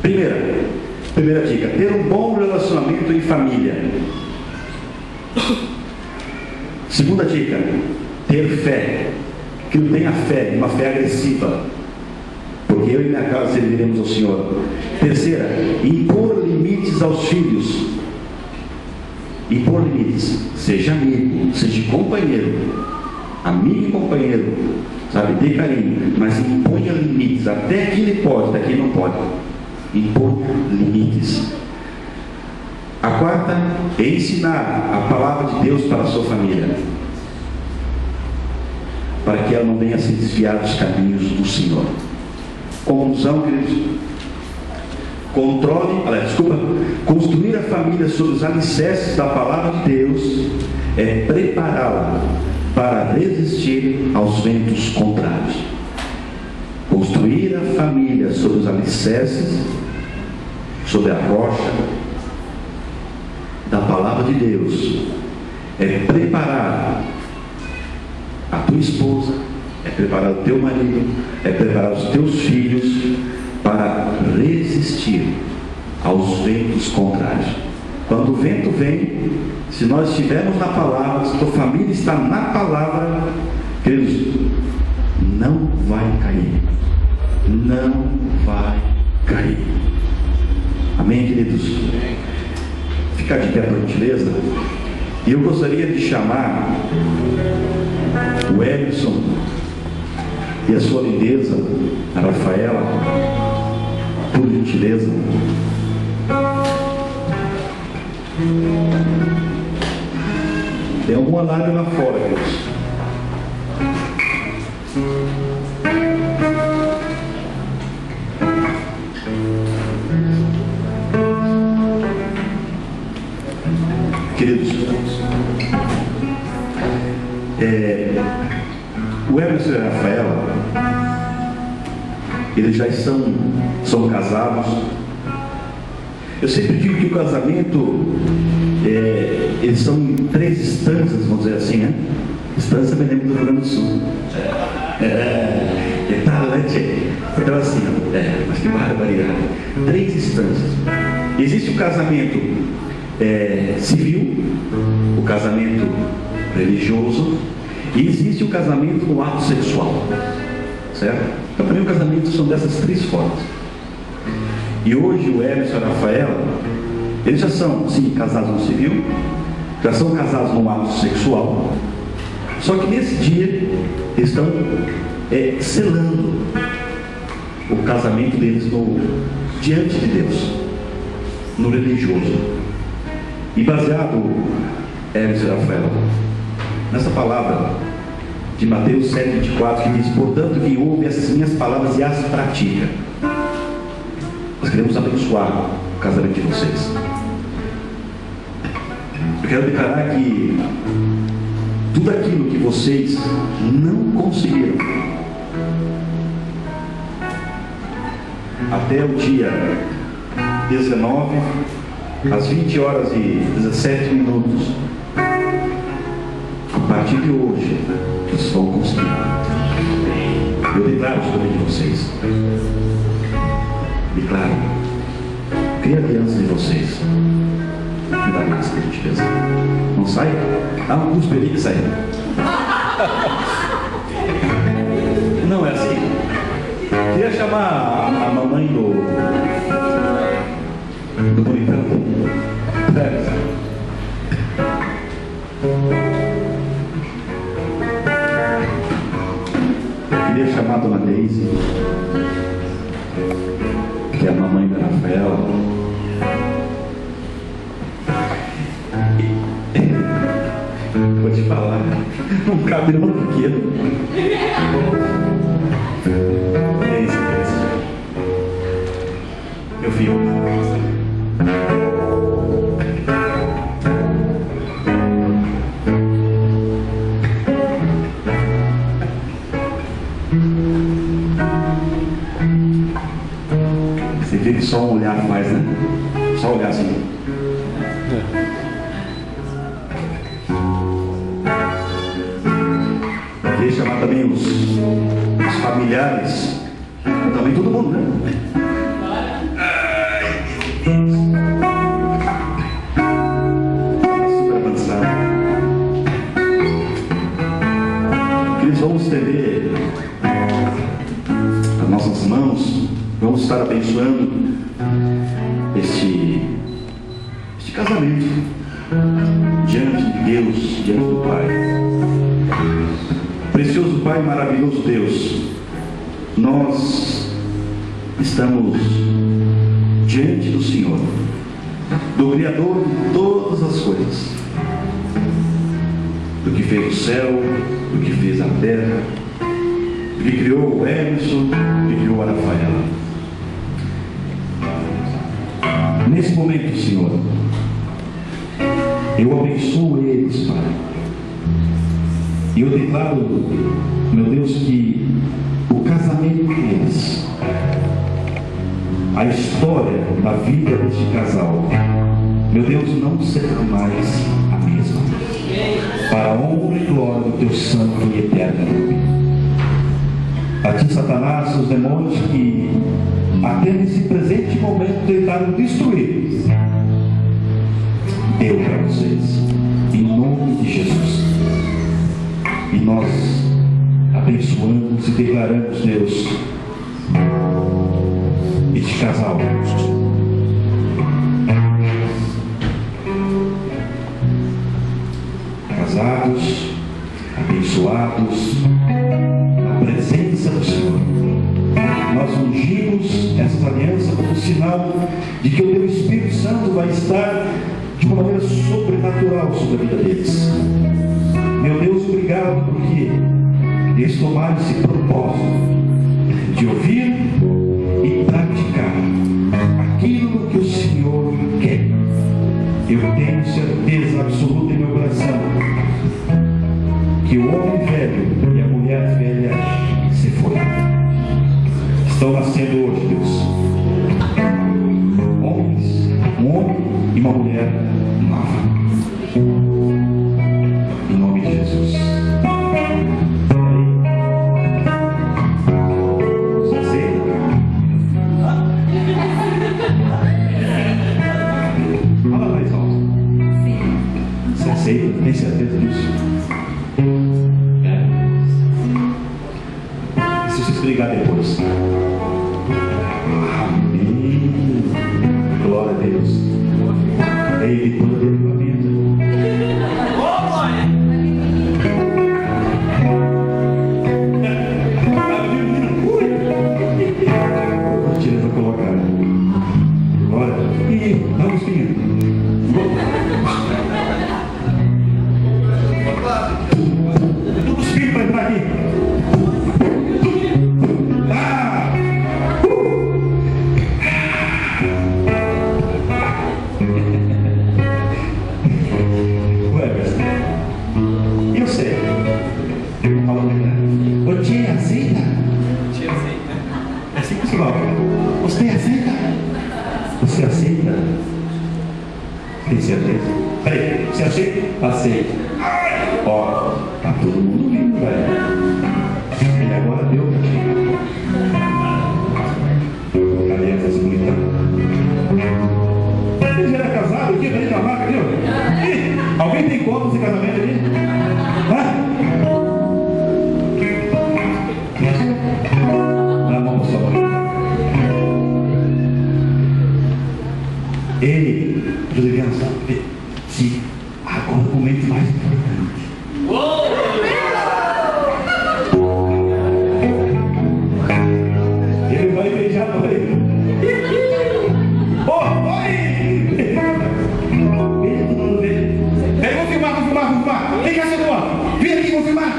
Primeira dica: ter um bom relacionamento em família. Segunda dica: ter fé. Que não tenha fé, uma fé agressiva, porque eu e minha casa serviremos ao Senhor. Terceira: impor limites aos filhos. Impor limites. Seja amigo, seja companheiro, amigo e companheiro, sabe, dê carinho, mas imponha limites. Até aqui ele pode, até aqui não pode. Impor limites. A quarta é ensinar a palavra de Deus para a sua família, para que ela não venha se desviar dos caminhos do Senhor. Conclusão, queridos: construir a família sobre os alicerces da palavra de Deus é prepará-la para resistir aos ventos contrários. Construir a família sobre os alicerces, sobre a rocha da palavra de Deus, é preparar a tua esposa, é preparar o teu marido, é preparar os teus filhos para resistir aos ventos contrários. Quando o vento vem, se nós estivermos na palavra, se a tua família está na palavra, queridos, não vai cair. Não vai cair. Amém, queridos? Ficar de pé, por gentileza. E eu gostaria de chamar o Emerson e a sua lindeza, a Rafaela, por gentileza. Tem alguma lágrima lá fora, Deus. Queridos, o Emerson e a Rafaela, eles já são casados. Eu sempre digo que o casamento, eles são em 3 instâncias, vamos dizer assim, né? Instância me lembro do Rio Grande do Sul. Então assim, mas que barbaridade. 3 instâncias. Existe o casamento civil, o casamento religioso, e existe o casamento no ato sexual, certo? Então para mim o casamento são dessas 3 formas. E hoje o Emerson e a Rafaela, eles já são, sim, casados no civil, já são casados no ato sexual, só que nesse dia eles estão selando o casamento deles diante de Deus, no religioso. E baseado, Emerson e Rafaela, nessa palavra de Mateus 7,24, que diz: portanto, quem ouve essas minhas palavras e as pratica. Nós queremos abençoar o casamento de vocês. Eu quero declarar que tudo aquilo que vocês não conseguiram até o dia 19, às 20 horas e 17 minutos, a partir de hoje, vocês vão conseguir. Eu declaro sobre de vocês. Declaro. Cria a aliança de vocês. Me dá graça, por gentileza. Não sai? Dá um cuspe ali que sai. Não é assim. Queria chamar a mamãe do bonitão. Queria chamar a dona Deise, que é a mamãe da Rafaela. Vou te falar, não cabe não pequeno. É isso. Eu fico. Você vê que só um olhar faz, né? Só olhar assim. Queria chamar também os familiares, também todo mundo, né? Super avançado. Eles vão estender as nossas mãos, vamos estar abençoando este casamento diante de Deus, diante do Pai. Precioso Pai, maravilhoso Deus, nós estamos diante do Senhor, do Criador de todas as coisas, do que fez o céu, do que fez a terra, do que criou o Emerson, do que criou a Rafaela. Nesse momento, Senhor, eu abençoo eles, Pai. E eu declaro, meu Deus, que o casamento deles, a história da vida deste casal, meu Deus, não será mais a mesma. Para a honra e glória do teu santo e eterno nome. A ti, Satanás, os demônios que até nesse presente momento tentaram destruir, deu para vocês, em nome de Jesus. E nós abençoamos e declaramos, Deus, este casal casados, abençoados, colocados na presença do Senhor. Nós ungimos essa aliança como sinal de que o Teu Espírito Santo vai estar de uma maneira sobrenatural sobre a vida deles. Meu Deus, obrigado porque eles tomaram esse propósito de ouvir e praticar aquilo que o Senhor quer. Eu tenho certeza absoluta em meu coração que o homem velho e a mulher velha se foram. Estão nascendo hoje, Deus, um homem e uma mulher nova, em nome de Jesus. Você aceita? Fala mais alto. Você aceita? Tem certeza disso? Se você explicar depois. Amém. Glória a Deus. Ele toda a vida. A tira vai colocar. Glória. E vamos seguir. Tudo espírito vai entrar aqui. Eu sei. Fala pra mim. Ô tia, aceita? Tia aceita. É assim que você fala. Você aceita? Você aceita? Tem certeza? Peraí, você aceita? Aceita. Ó, tá todo mundo lindo, velho. E agora deu. Cadê essas bonitas? Você já era casado aqui? Cadê a vaca, viu? Alguém tem conta de casamento ali? Hã? Dá a mão para sua mãe. Ei, Juliana, sabe? Se agora o momento mais importante. Ele vai beijar a mãe. Vamos filmar. Vem cá, seu irmão. Vem aqui, vamos filmar.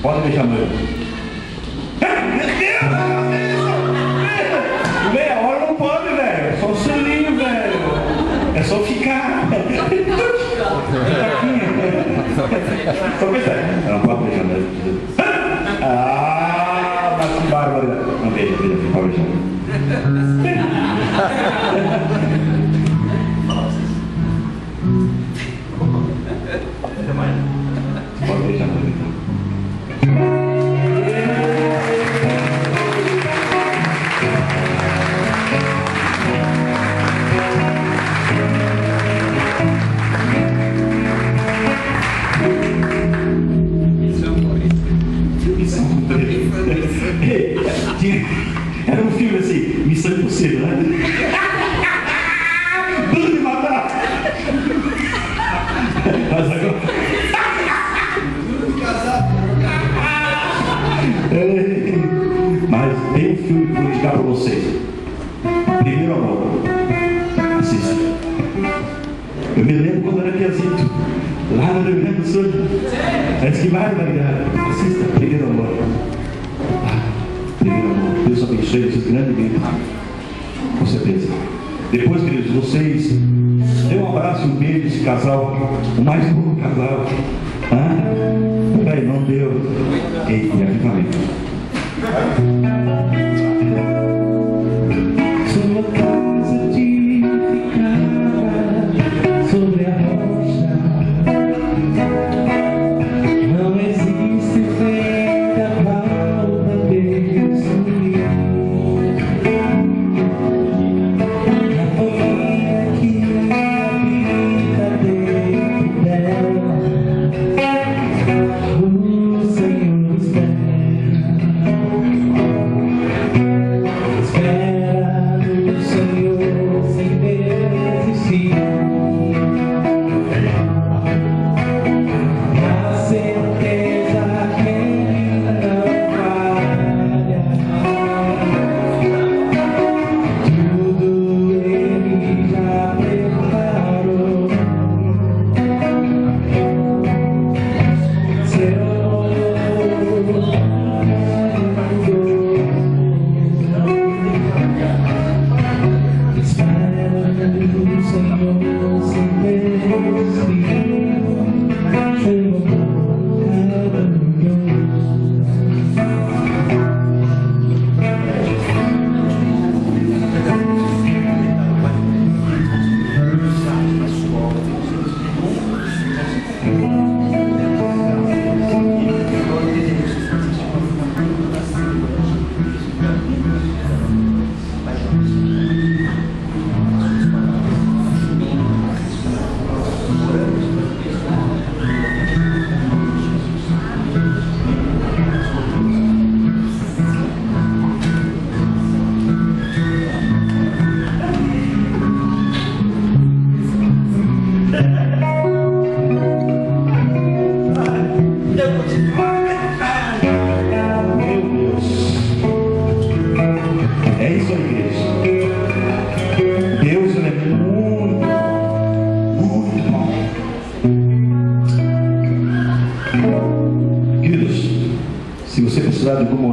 Pode deixar a mãe. Meia hora não pode, velho. É só o selinho, velho. É só ficar. Só pensar. Não pode deixar a mãe. Ah, mas que barbaridade. Não, deixa, pode deixar. Pode deixar para mim. Era um filme assim, Missão Impossível, né? Tudo de matar. Mas agora... Mas tem um filme que eu vou indicar para vocês. Primeiro Amor. Assista. Eu me lembro quando eu era piazito, lá no Rio Grande do Sul. Parece que vai, Maria. Assista. Primeiro Amor. Primeiro Amor. Deus abençoe vocês grandemente. Com certeza. Depois, queridos, vocês dê um abraço e um beijo esse casal, o mais novo casal. Peraí, não deu. E avivamento. Sua casa edificada sobre a rocha, não existe vendaval para destruir. Na família que habita dentro dela, o Senhor espera.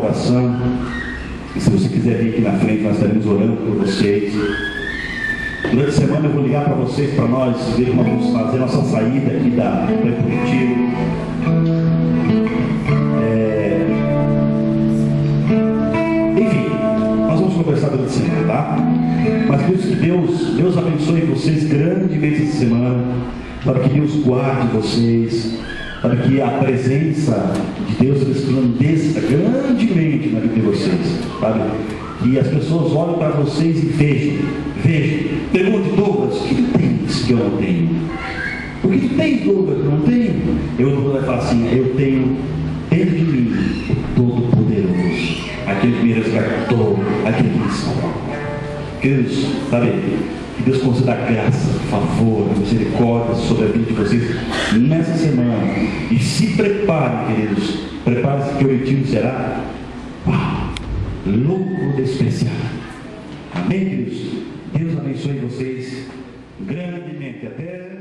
oração. E se você quiser vir aqui na frente, nós estaremos orando por vocês. Durante a semana eu vou ligar para vocês, para nós ver como vamos fazer a nossa saída aqui do Retiro. Enfim, nós vamos conversar durante a semana, tá? Mas que Deus abençoe vocês grandemente essa semana. Para que Deus guarde vocês, para que a presença de Deus resplandeça grandemente na vida de vocês, sabe? Que as pessoas olhem para vocês e vejam. Pergunte: Douglas, o que tu tens que eu não tenho? O que tu tens, Douglas, que eu não tenho? Eu vou falar assim: eu tenho dentro de mim o Todo-Poderoso, aquele que me resgatou, aquele que me salvou. Queridos, sabe? Que Deus conceda graça, favor, misericórdia sobre a vida de vocês nessa semana. E se preparem, queridos. Preparem-se que o retiro será louco de especial. Amém, queridos? Deus abençoe vocês grandemente. Até